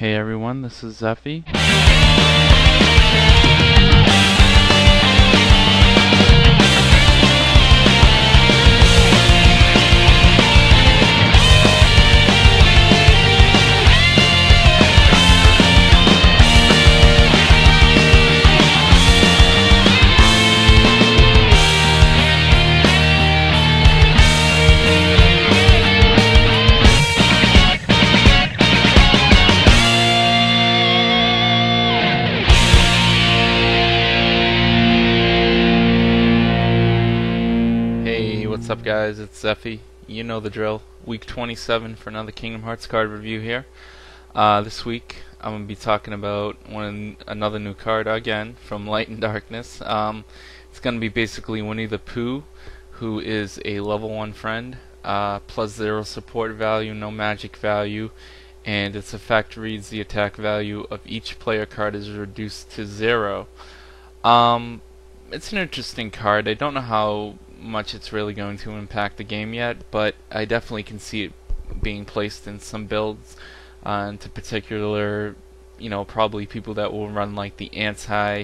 Hey everyone, this is Zeffy. What's up guys, it's Zeffy. You know the drill. Week 27 for another Kingdom Hearts card review here. This week I'm going to be talking about another new card again from Light and Darkness. It's going to be basically Winnie the Pooh, who is a level 1 friend, +0 support value, no magic value, and its effect reads the attack value of each player card is reduced to 0. It's an interesting card. I don't know how much it's really going to impact the game yet, but I definitely can see it being placed in some builds, into particular, probably people that will run like the anti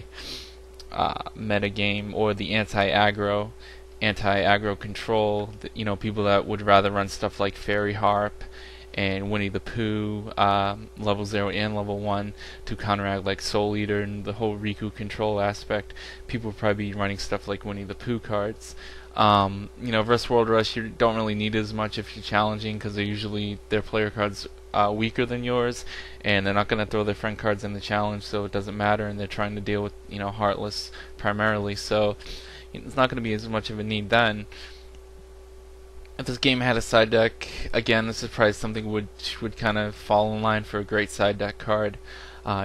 meta game or the anti-aggro control, people that would rather run stuff like Fairy Harp and Winnie the Pooh, level 0 and level 1, to counteract like Soul Eater and the whole Riku control aspect. People would probably be running stuff like Winnie the Pooh cards. Versus World Rush, you don't really need as much if you're challenging, because they're usually their player cards weaker than yours, and they're not going to throw their friend cards in the challenge, so it doesn't matter, and they're trying to deal with Heartless primarily, so it's not going to be as much of a need then. If this game had a side deck, again, this is probably something which would kind of fall in line for a great side deck card,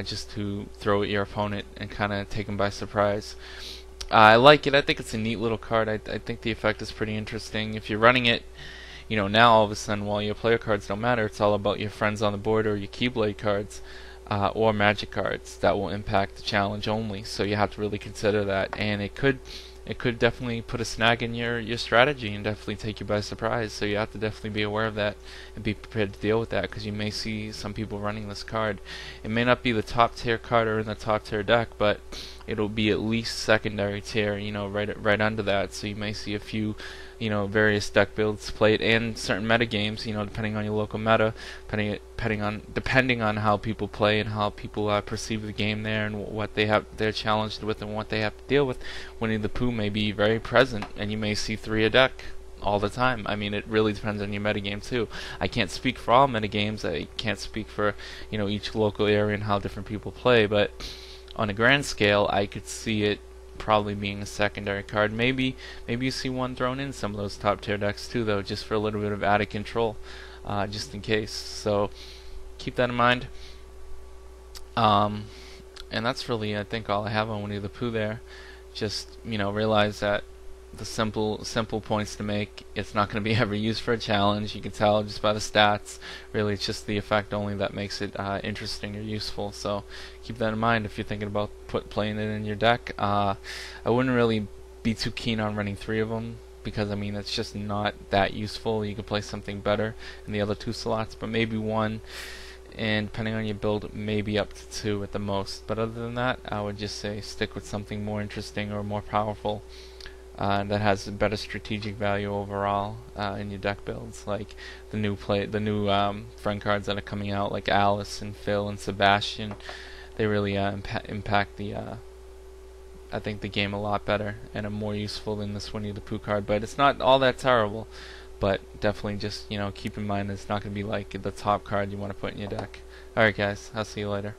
just to throw at your opponent and kind of take them by surprise. I like it. I think it's a neat little card. I think the effect is pretty interesting. If you're running it, now all of a sudden, while your player cards don't matter, it's all about your friends on the board or your Keyblade cards, or magic cards that will impact the challenge only. So you have to really consider that, and it could definitely put a snag in your strategy and definitely take you by surprise. So you have to definitely be aware of that and be prepared to deal with that, because you may see some people running this card. It may not be the top tier card or in the top tier deck, but it'll be at least secondary tier, right under that. So you may see a few, various deck builds played, and certain meta games, depending on your local meta, depending on how people play and how people perceive the game there, and what they're challenged with and what they have to deal with. Winnie the Pooh may be very present, and you may see 3 a deck all the time. I mean, it really depends on your metagame too. I can't speak for all metagames. I can't speak for each local area and how different people play, but on a grand scale, I could see it probably being a secondary card. Maybe you see one thrown in some of those top tier decks too, though, just for a little bit of added control, just in case. So keep that in mind. And that's really, I think, all I have on Winnie the Pooh there. Just realize that the simple points to make. It's not going to be ever used for a challenge. You can tell just by the stats. Really, it's just the effect only that makes it interesting or useful. So keep that in mind if you're thinking about playing it in your deck. I wouldn't really be too keen on running 3 of them, because it's just not that useful. You could play something better in the other 2 slots, but maybe 1, and depending on your build, maybe up to 2 at the most. But other than that, I would just say stick with something more interesting or more powerful, that has a better strategic value overall in your deck builds, like the new friend cards that are coming out, like Alice and Phil and Sebastian. They really impact I think the game a lot better and are more useful than this Winnie the Pooh card. But it's not all that terrible. But definitely just keep in mind it's not going to be like the top card you want to put in your deck. Alright guys, I'll see you later.